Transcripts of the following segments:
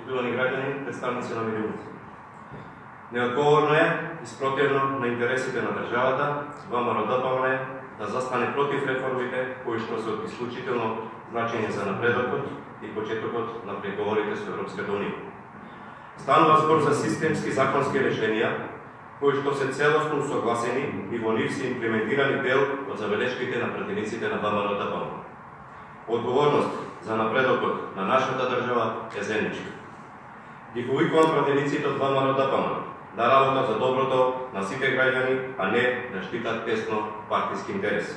Почитувани граѓани, представници на милионите. Неодговорно е и спротивно на интересите на државата, ВМРО-ДПМН да застане против реформите кои што се од исклучително значење за напредокот и почетокот на преговорите со Европската Унија. Станува збор за системски законски решенија кои што се целосно усогласени и во нив се имплементирани дел од забелешките на пратениците на ВМРО-ДПМН. Одговорност за напредокот на нашата држава е заедничка. Ги повикувам пратениците од ВМРО-ДПМН да работат за доброто на сите граѓани, а не да штитат тесно партиски интереси.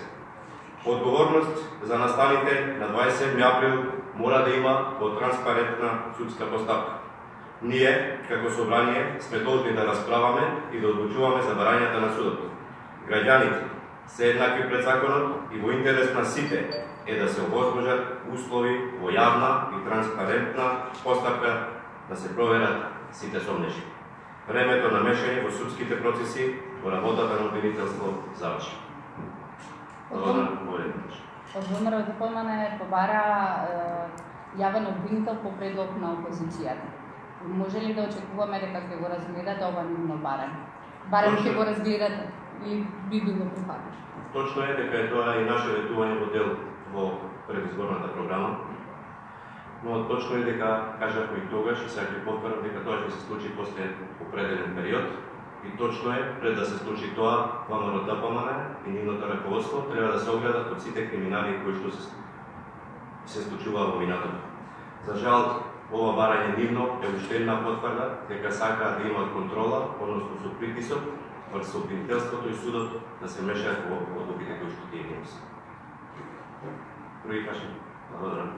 Одговорност за настаните на 27 април мора да има по транспарентна судска постапка. Ние, како собрание, сме должни да расправаме и да одлучуваме за барањата на судот. Граѓаните се еднакви пред законот и во интерес на сите е да се овозможат услови во јавна и транспарентна постапка да се проверат сите сомнежи. Времето на мешање во судските процеси во работата на обвинителство заврши. Од ВМРО-ДПМН побара јавен обвинител по предлог на опозицијата. Може ли да очекуваме дека ќе го разгледате ова нивно барање? Барем ќе го разгледате или би било прифатлив? Точно е дека е тоа и наше ветување во дел во предизборната програма. Но точно е дека кажавме и тогаш и сега ќе повторам дека тоа ќе се случи после определен период. И точно е, пред да се случи тоа, ВМРО-ДПМН и нивното раководство треба да се огледат од сите криминали кои што се случува во минатото. За жал, ова барање нивно е уште една потврда дека сакаат да имаат контрола, односно со притисок врз обвинителството и судот да се мешаат во одлуките кои што тие имаат. Други кажи? Благодарам.